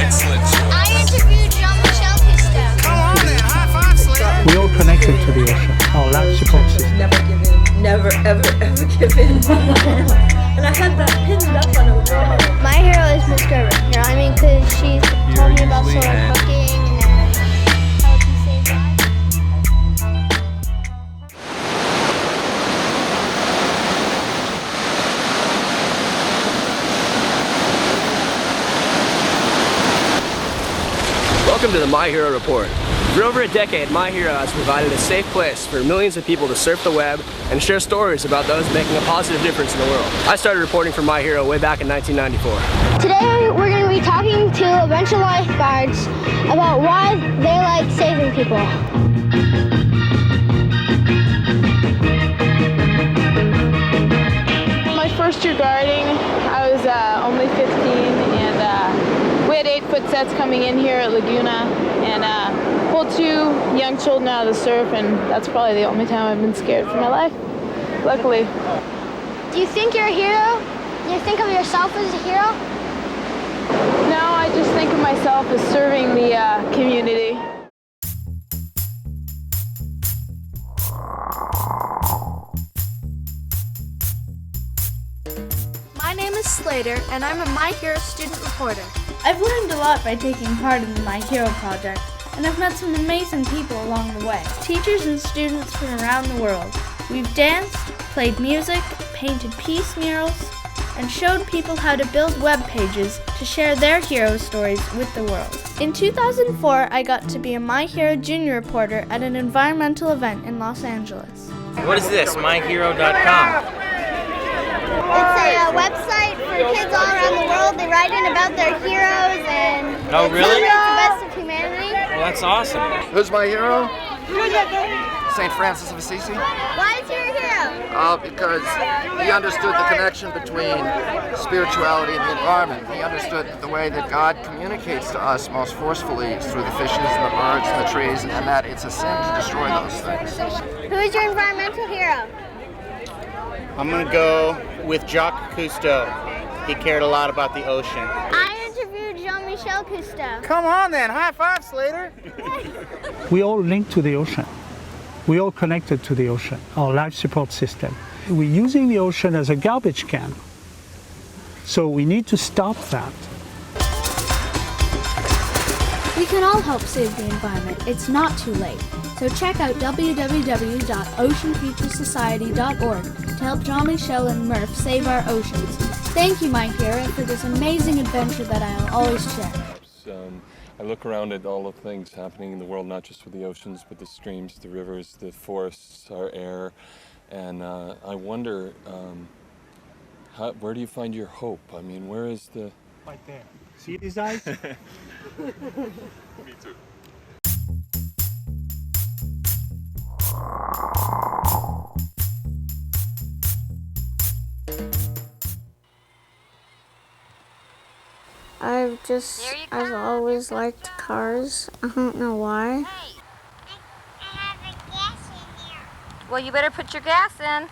Excellent choice. I interviewed Jean-Michel Cousteau. Come on then, high five, Slater. We all connected to the ocean, our life support system. Never give in. Never, ever, ever give in. And I had that pinned up on a wall. My hero is Miss Gerber. You know what I mean? Because she told me about usually solar in. cooking and how it can save lives. Welcome to the My Hero Report. For over a decade, My Hero has provided a safe place for millions of people to surf the web and share stories about those making a positive difference in the world. I started reporting for My Hero way back in 1994. Today we're going to be talking to a bunch of lifeguards about why they like saving people. My first year guarding, I was only 15, and we had 8-foot sets coming in here at Laguna, and pulled 2 young children out of the surf, and that's probably the only time I've been scared for my life, luckily. Do you think you're a hero? Do you think of yourself as a hero? No, I just think of myself as serving the community. My name is Slater, and I'm a My Hero student reporter. I've learned a lot by taking part in the My Hero project, and I've met some amazing people along the way. Teachers and students from around the world. We've danced, played music, painted peace murals, and showed people how to build web pages to share their hero stories with the world. In 2004, I got to be a My Hero junior reporter at an environmental event in Los Angeles. What is this? MyHero.com. It's a website for kids all around the world. They write in about their heroes and Oh, it really? celebrates the best of humanity. Well, that's awesome. Who's my hero? St. Francis of Assisi. Why is he your hero? Because he understood the connection between spirituality and the environment. He understood the way that God communicates to us most forcefully through the fishes and the birds and the trees, and that it's a sin to destroy those things. Who is your environmental hero? I'm going to go with Jacques Cousteau. He cared a lot about the ocean. I interviewed Jean-Michel Cousteau. Come on then, high five, Slater. We all linked to the ocean. We all connected to the ocean, our life support system. We're using the ocean as a garbage can. So we need to stop that. We can all help save the environment. It's not too late. So check out www.oceanfuturesociety.org to help Jean-Michel and Murph save our oceans. Thank you, My Hero, for this amazing adventure that I'll always share. I look around at all the things happening in the world, not just with the oceans, but the streams, the rivers, the forests, our air, and I wonder, where do you find your hope? I mean, where is the... Right there. See these eyes? Me too. I've always liked cars. I don't know why. Well, you better put your gas in.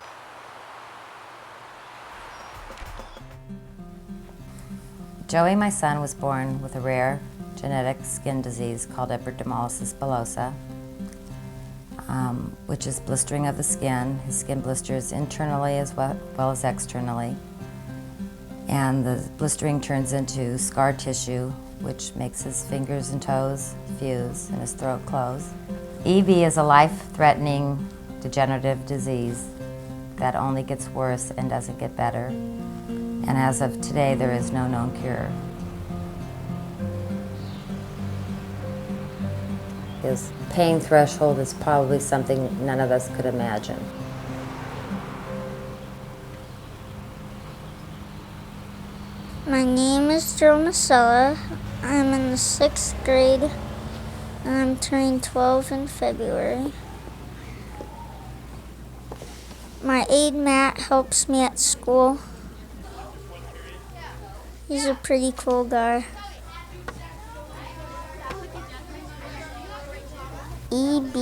Joey, my son, was born with a rare genetic skin disease called epidermolysis bullosa, which is blistering of the skin. His skin blisters internally as well as externally. And the blistering turns into scar tissue, which makes his fingers and toes fuse and his throat close. EB is a life-threatening degenerative disease that only gets worse and doesn't get better. And as of today, there is no known cure. His pain threshold is probably something none of us could imagine. My name is Joe Masella. I'm in the 6th grade, and I'm turning 12 in February. My aide Matt helps me at school. He's a pretty cool guy. EB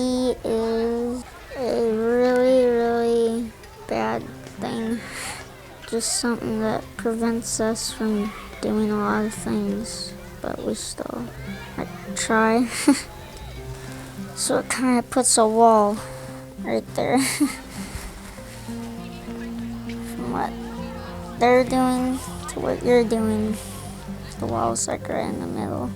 is a really, really bad thing. Just something that prevents us from doing a lot of things. but we still try. So it kind of puts a wall right there from what they're doing to what you're doing. The wall's like right in the middle.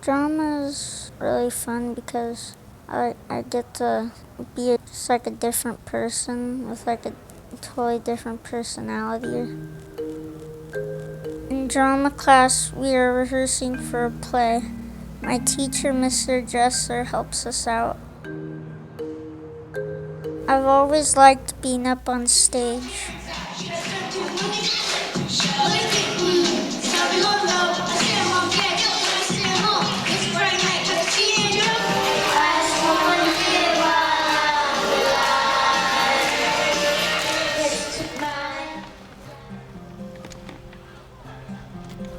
Drama is really fun because I get to be just like a different person with like a totally different personality. In drama class, we are rehearsing for a play. My teacher, Mr. Dresser, helps us out. I've always liked being up on stage.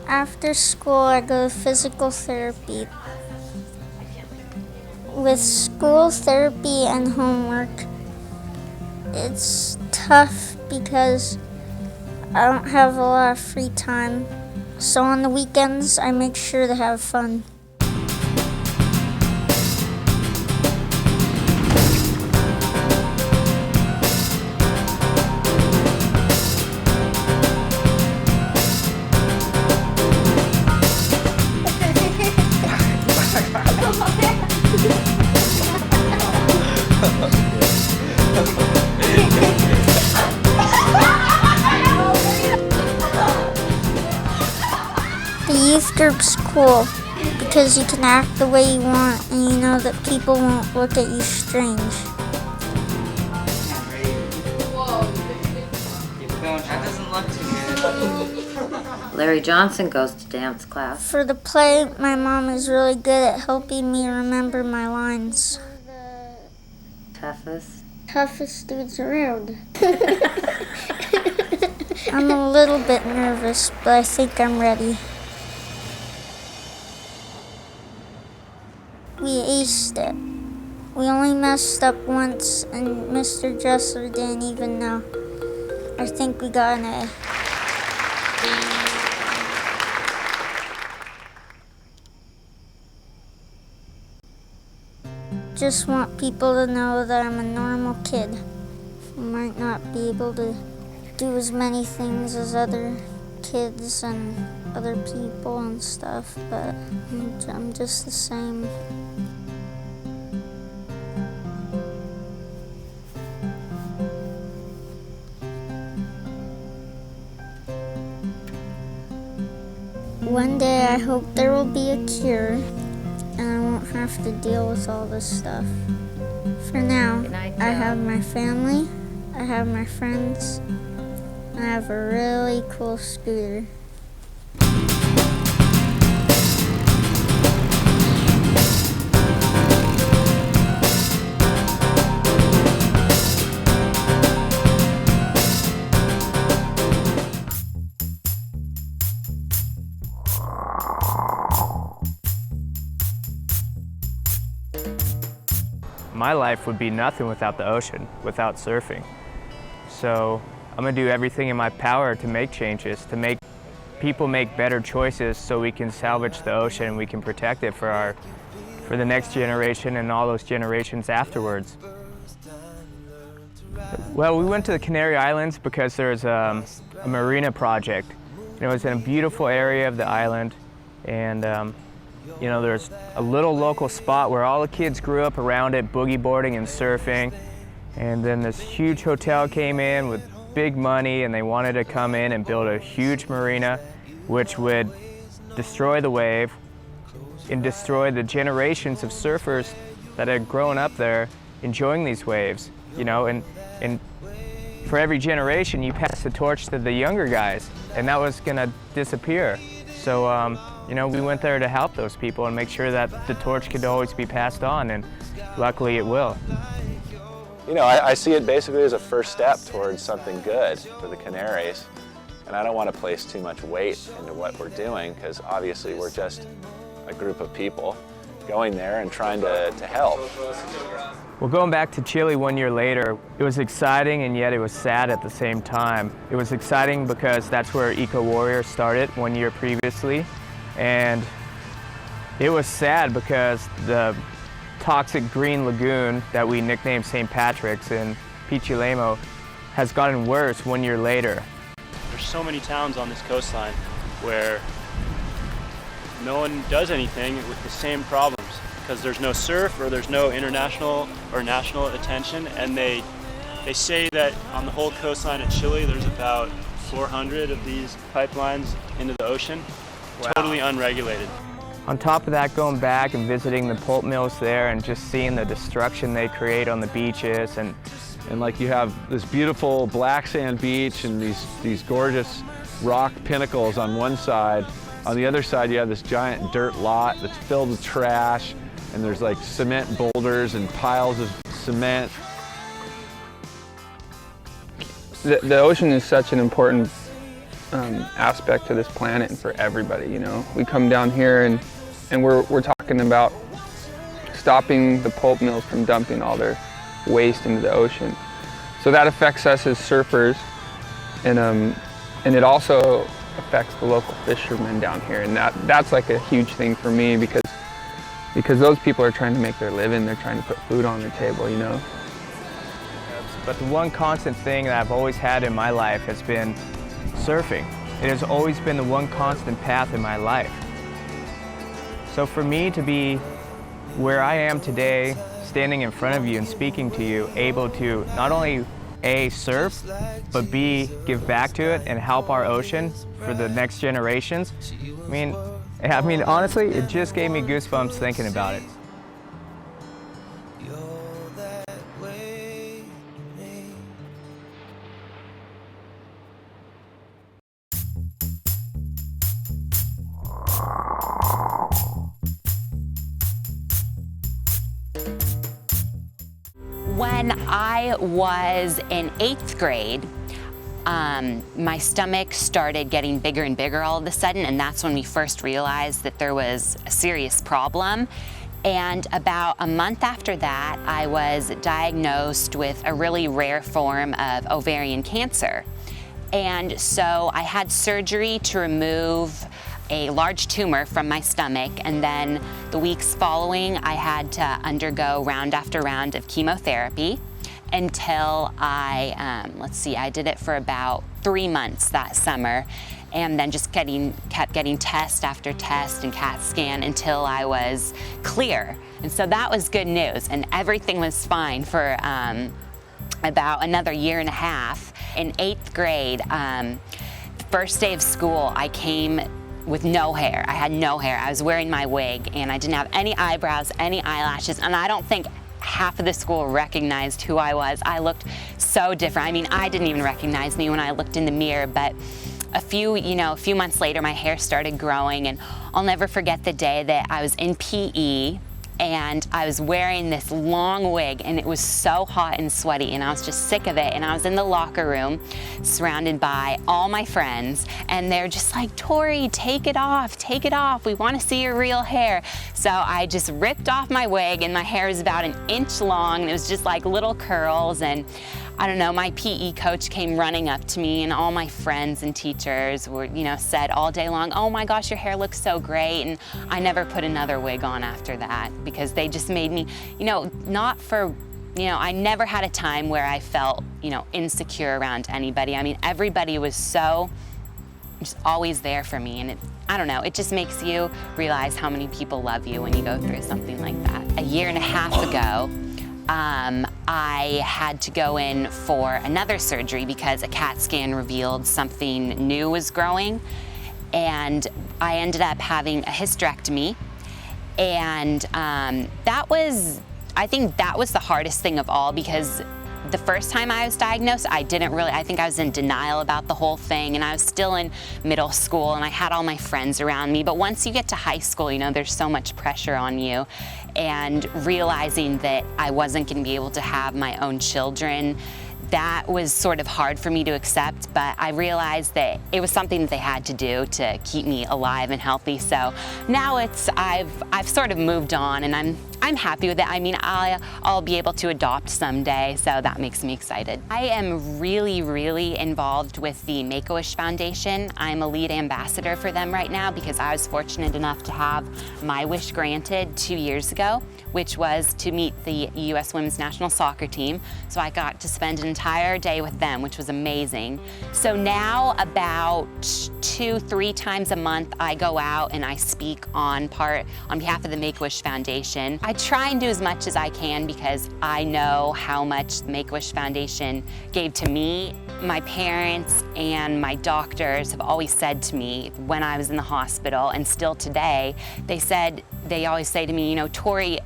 After school, I go to physical therapy. With school, therapy, and homework, it's tough because I don't have a lot of free time. So on the weekends, I make sure to have fun. The youth group's cool because you can act the way you want and you know that people won't look at you strange. That doesn't look too good. Larry Johnson goes to dance class. For the play, my mom is really good at helping me remember my lines. Toughest dudes around. I'm a little bit nervous, but I think I'm ready. We aced it. We only messed up once, and Mr. Dresser didn't even know. I think we got an A. Just want people to know that I'm a normal kid. I might not be able to do as many things as other kids and other people and stuff, but I'm just the same. One day I hope there will be a cure and I won't have to deal with all this stuff. For now, I have my family, I have my friends, and I have a really cool scooter. My life would be nothing without the ocean, without surfing. So I'm gonna do everything in my power to make changes, to make people make better choices so we can salvage the ocean and we can protect it for the next generation and all those generations afterwards. Well, we went to the Canary Islands because there's a marina project. It was in a beautiful area of the island, and you know, there's a little local spot where all the kids grew up around it, boogie boarding and surfing. And then this huge hotel came in with big money, and they wanted to come in and build a huge marina, which would destroy the wave and destroy the generations of surfers that had grown up there enjoying these waves. You know, and for every generation, you pass the torch to the younger guys, and that was gonna disappear. So, you know, we went there to help those people and make sure that the torch could always be passed on, and luckily it will. You know, I see it basically as a first step towards something good for the Canaries. And I don't want to place too much weight into what we're doing, because obviously we're just a group of people going there and trying to help. Well, going back to Chile 1 year later, it was exciting and yet it was sad at the same time. It was exciting because that's where Eco Warrior started 1 year previously, and it was sad because the toxic green lagoon that we nicknamed St. Patrick's in Pichilemu has gotten worse 1 year later. There's so many towns on this coastline where no one does anything with the same problems because there's no surf or there's no international or national attention, and they say that on the whole coastline of Chile there's about 400 of these pipelines into the ocean. Wow. Totally unregulated. On top of that, going back and visiting the pulp mills there and just seeing the destruction they create on the beaches, and like you have this beautiful black sand beach and these gorgeous rock pinnacles on one side. On the other side you have this giant dirt lot that's filled with trash, and there's like cement boulders and piles of cement. The ocean is such an important aspect to this planet and for everybody, you know. We come down here and we're talking about stopping the pulp mills from dumping all their waste into the ocean. So that affects us as surfers, and it also affects the local fishermen down here, and that's like a huge thing for me because those people are trying to make their living, they're trying to put food on their table, you know. But the one constant thing that I've always had in my life has been surfing. It has always been the one constant path in my life. So for me to be where I am today, standing in front of you and speaking to you, able to not only A, surf, but B, give back to it and help our ocean for the next generations, I mean, honestly, it just gave me goosebumps thinking about it. When I was in 8th grade, my stomach started getting bigger and bigger all of a sudden, and that's when we first realized that there was a serious problem. And about a month after that, I was diagnosed with a really rare form of ovarian cancer. And so I had surgery to remove a large tumor from my stomach, and then the weeks following I had to undergo round after round of chemotherapy until I did it for about 3 months that summer, and then just kept getting test after test and CAT scan until I was clear. And so that was good news, and everything was fine for about another year and a half. In 8th grade, the first day of school, I came with no hair. I had no hair. I was wearing my wig, and I didn't have any eyebrows, any eyelashes, and I don't think half of the school recognized who I was. I looked so different. I mean, I didn't even recognize me when I looked in the mirror, but a few months later, my hair started growing, and I'll never forget the day that I was in PE and I was wearing this long wig, and it was so hot and sweaty, and I was just sick of it. And I was in the locker room surrounded by all my friends, and they're just like, "Tori, take it off, we want to see your real hair." So I just ripped off my wig, and my hair is about 1 inch long, and it was just like little curls. And I don't know, my PE coach came running up to me, and all my friends and teachers were, said all day long, "Oh my gosh, your hair looks so great." And I never put another wig on after that because they just made me, I never had a time where I felt, insecure around anybody. I mean, everybody was just always there for me. And I don't know, it just makes you realize how many people love you when you go through something like that. A year and a half ago, I had to go in for another surgery because a CAT scan revealed something new was growing, and I ended up having a hysterectomy. And I think that was the hardest thing of all, because the first time I was diagnosed, I think I was in denial about the whole thing, and I was still in middle school, and I had all my friends around me. But once you get to high school, there's so much pressure on you, and realizing that I wasn't going to be able to have my own children, that was sort of hard for me to accept. But I realized that it was something that they had to do to keep me alive and healthy. So now I've sort of moved on, and I'm happy with it. I mean, I'll be able to adopt someday, so that makes me excited. I am really involved with the Make-A-Wish Foundation. I'm a lead ambassador for them right now because I was fortunate enough to have my wish granted 2 years ago, which was to meet the U.S. Women's National Soccer team. So I got to spend an entire day with them, which was amazing. So now about 2-3 times a month, I go out and I speak on behalf of the Make-A-Wish Foundation. I try and do as much as I can because I know how much the Make-A-Wish Foundation gave to me. My parents and my doctors have always said to me when I was in the hospital, and still today, they always say to me, you know, Tori,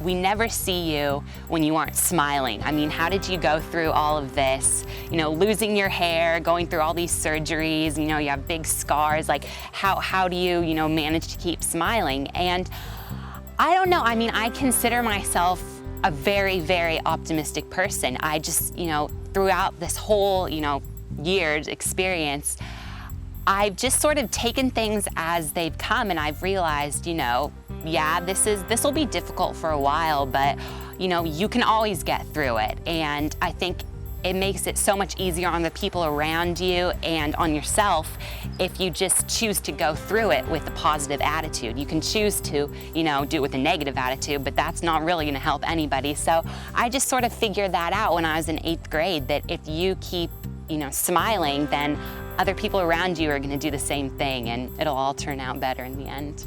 we never see you when you aren't smiling. I mean, how did you go through all of this? You know, losing your hair, going through all these surgeries, you know, you have big scars. Like, how do you, you know, manage to keep smiling? And I don't know. I mean, I consider myself a very optimistic person. I just, you know, throughout this whole, you know, year's experience, I've just sort of taken things as they've come, and I've realized, you know, yeah, this will be difficult for a while, but you know, you can always get through it. And I think it makes it so much easier on the people around you and on yourself if you just choose to go through it with a positive attitude. You can choose to, you know, do it with a negative attitude, but that's not really going to help anybody. So I just sort of figured that out when I was in 8th grade, that if you keep, you know, smiling, then other people around you are going to do the same thing, and it'll all turn out better in the end.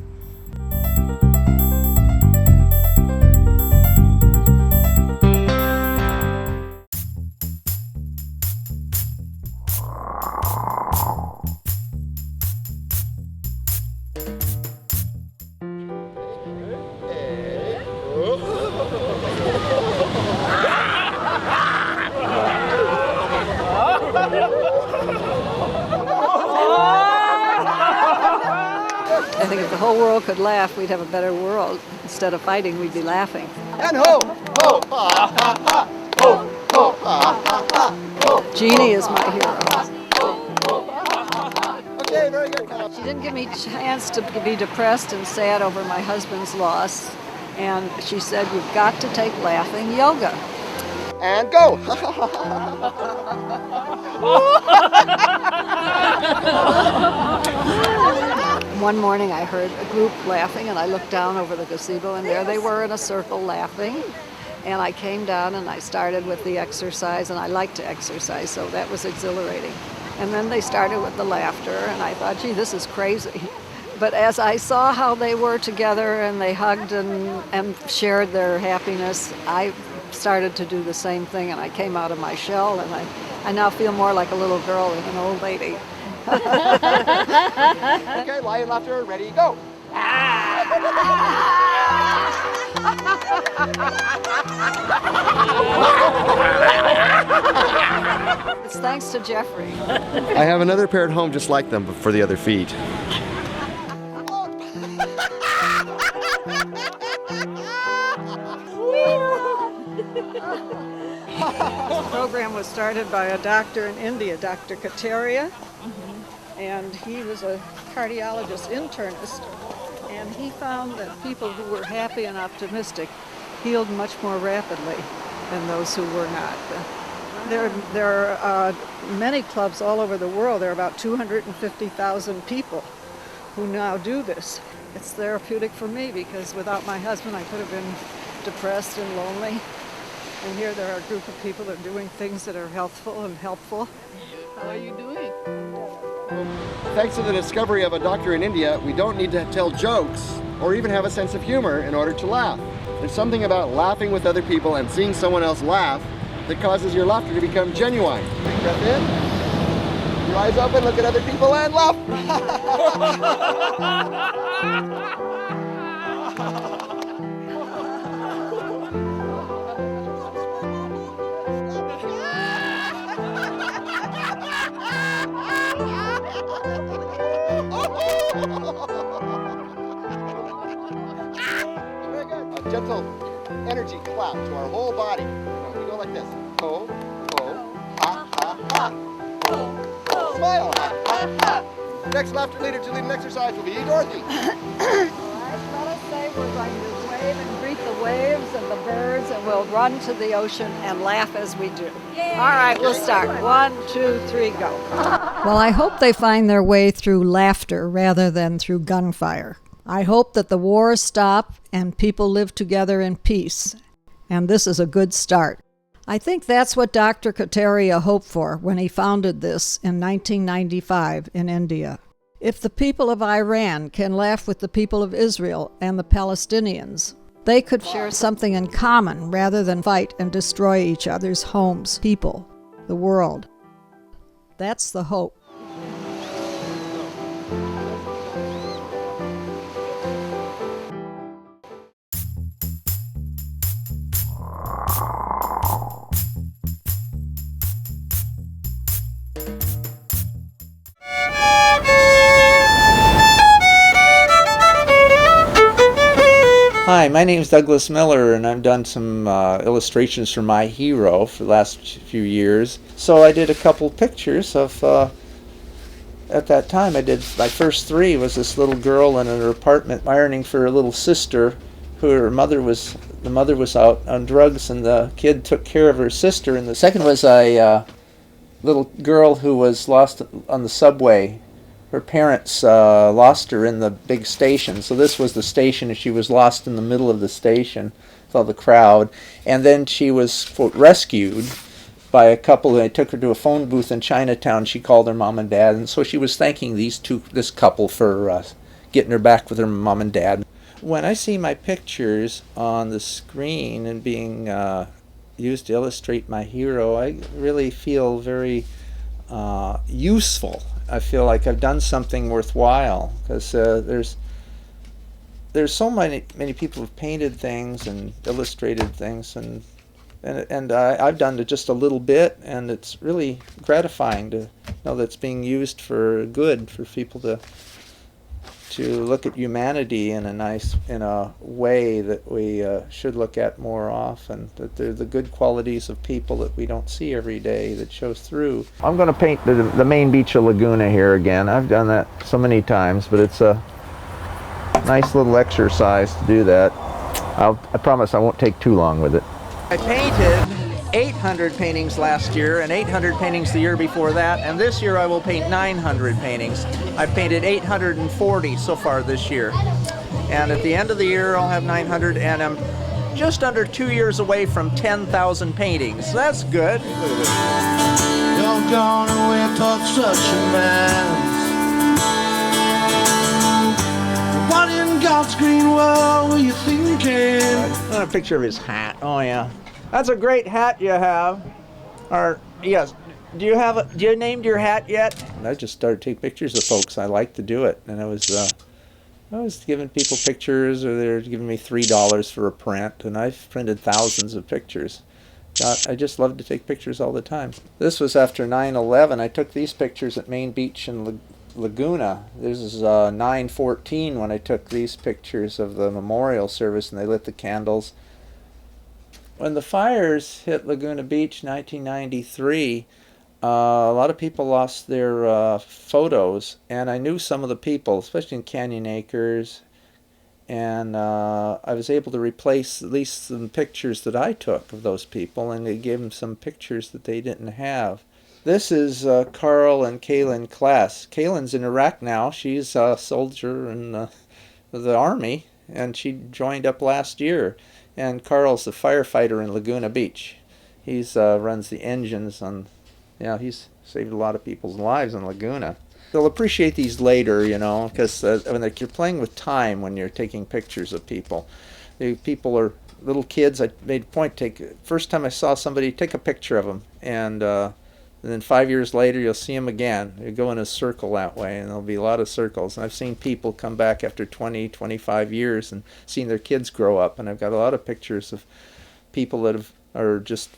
I think if the whole world could laugh, we'd have a better world. Instead of fighting, we'd be laughing. And ho, ho, ha, ha, ha, ho, ho, ha, ha, ha, ho. Jeannie is my hero. Okay, very good. She didn't give me a chance to be depressed and sad over my husband's loss. And she said, you've got to take laughing yoga. And go. One morning I heard a group laughing, and I looked down over the gazebo, and there they were in a circle laughing. And I came down and I started with the exercise, and I like to exercise, so that was exhilarating. And then they started with the laughter, and I thought, gee, this is crazy. But as I saw how they were together and they hugged and shared their happiness, I started to do the same thing, and I came out of my shell, and I now feel more like a little girl than an old lady. Okay, lion laughter, ready, go. It's thanks to Jeffrey. I have another pair at home just like them, but for the other feet. This program was started by a doctor in India, Dr. Kataria, and he was a cardiologist internist, and he found that people who were happy and optimistic healed much more rapidly than those who were not. There are many clubs all over the world. There are about 250,000 people who now do this. It's therapeutic for me because without my husband I could have been depressed and lonely. And here there are a group of people that are doing things that are healthful and helpful. How are you doing? Thanks to the discovery of a doctor in India, we don't need to tell jokes or even have a sense of humor in order to laugh. There's something about laughing with other people and seeing someone else laugh that causes your laughter to become genuine. Big breath in. Your eyes open, look at other people and laugh. Very good. A gentle energy clap to our whole body. We go like this. Ho, ho, ha, ha, ha. Ho, ho. Smile. Ha, ha, ha. Next laughter leader to lead an exercise will be Dorothy. I gotta say we're going to wave wave and greet the waves and the birds, and we'll run to the ocean and laugh as we do. All right, we'll start. 1, 2, 3, go. Well, I hope they find their way through laughter rather than through gunfire. I hope that the wars stop and people live together in peace. And this is a good start. I think that's what Dr. Kataria hoped for when he founded this in 1995 in India. If the people of Iran can laugh with the people of Israel and the Palestinians, they could share something in common rather than fight and destroy each other's homes, people, the world. That's the hope. Hi, my name is Douglas Miller, and I've done some illustrations for My Hero for the last few years. So I did a couple pictures of, at that time I did, my first 3 was this little girl in her apartment ironing for her little sister, the mother was out on drugs, and the kid took care of her sister. And the second was a little girl who was lost on the subway. Her parents lost her in the big station, so this was the station, and she was lost in the middle of the station with all the crowd. And then she was, quote, rescued by a couple. They took her to a phone booth in Chinatown. She called her mom and dad, and so she was thanking this couple for getting her back with her mom and dad. When I see my pictures on the screen and being used to illustrate My Hero, I really feel very useful. I feel like I've done something worthwhile, because there's so many people who've painted things and illustrated things, and I've done just a little bit, and it's really gratifying to know that it's being used for good, for people to look at humanity in a way that we should look at more often, that they're the good qualities of people that we don't see every day that shows through. I'm going to paint the main beach of Laguna here again. I've done that so many times, but it's a nice little exercise to do that. I promise I won't take too long with it. I painted 800 paintings last year and 800 paintings the year before that, and this year I will paint 900 paintings. I've painted 840 so far this year, and at the end of the year I'll have 900, and I'm just under 2 years away from 10,000 paintings. That's good. You're gonna wear touch such a man. What in God's green world were you thinking? I want a picture of his hat. Oh yeah. That's a great hat you have. Or, yes, do you named your hat yet? I just started taking pictures of folks. I like to do it. And I was giving people pictures, or they're giving me $3 for a print, and I've printed thousands of pictures. I just love to take pictures all the time. This was after 9/11. I took these pictures at Main Beach in Laguna. This is 9/14 when I took these pictures of the memorial service, and they lit the candles. When the fires hit Laguna Beach in 1993, a lot of people lost their photos, and I knew some of the people, especially in Canyon Acres, and I was able to replace at least some pictures that I took of those people, and they gave them some pictures that they didn't have. This is Carl and Kaylin Klass. Kaylin's in Iraq now. She's a soldier in the Army, and she joined up last year. And Carl's the firefighter in Laguna Beach. He's runs the engines on, he's saved a lot of people's lives in Laguna. They'll appreciate these later, because when you're playing with time when you're taking pictures of people. The people are little kids. I made a point first time I saw somebody, take a picture of them, and then 5 years later you'll see them again. You go in a circle that way, and there'll be a lot of circles. And I've seen people come back after 20, 25 years and seen their kids grow up, and I've got a lot of pictures of people that are just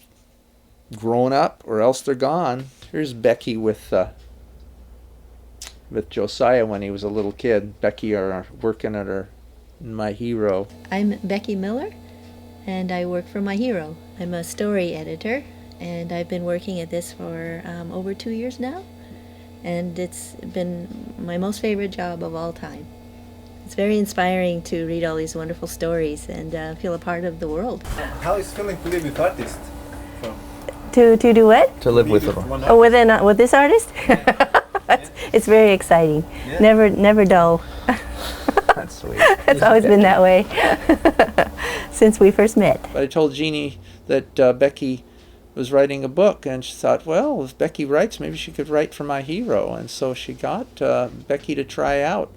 grown up, or else they're gone. Here's Becky with Josiah when he was a little kid. Becky are working at My Hero. I'm Becky Miller, and I work for My Hero. I'm a story editor, and I've been working at this for over 2 years now, and it's been my most favorite job of all time. It's very inspiring to read all these wonderful stories and feel a part of the world. How is feeling to live with artists? To do what? To live with one Oh, with this artist? It's very exciting. Yeah. Never dull. That's sweet. It's always been that way since we first met. I told Jeannie that Becky was writing a book, and she thought, well, if Becky writes, maybe she could write for My Hero. And so she got Becky to try out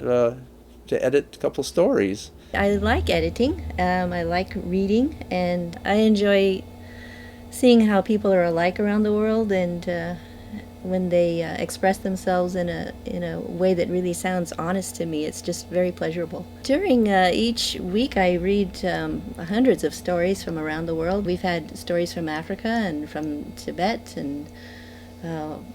to edit a couple stories. I like editing. I like reading, and I enjoy seeing how people are alike around the world, and when they express themselves in a way that really sounds honest to me, it's just very pleasurable. During each week I read hundreds of stories from around the world. We've had stories from Africa and from Tibet and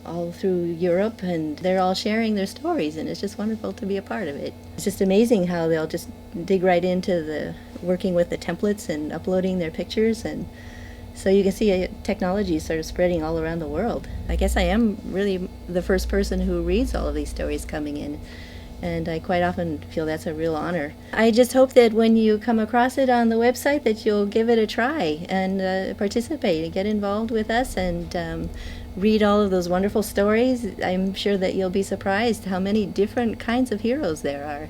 all through Europe, and they're all sharing their stories, and it's just wonderful to be a part of it. It's just amazing how they'll just dig right into the working with the templates and uploading their pictures, and so you can see technology sort of spreading all around the world. I guess I am really the first person who reads all of these stories coming in, and I quite often feel that's a real honor. I just hope that when you come across it on the website that you'll give it a try and participate and get involved with us and read all of those wonderful stories. I'm sure that you'll be surprised how many different kinds of heroes there are.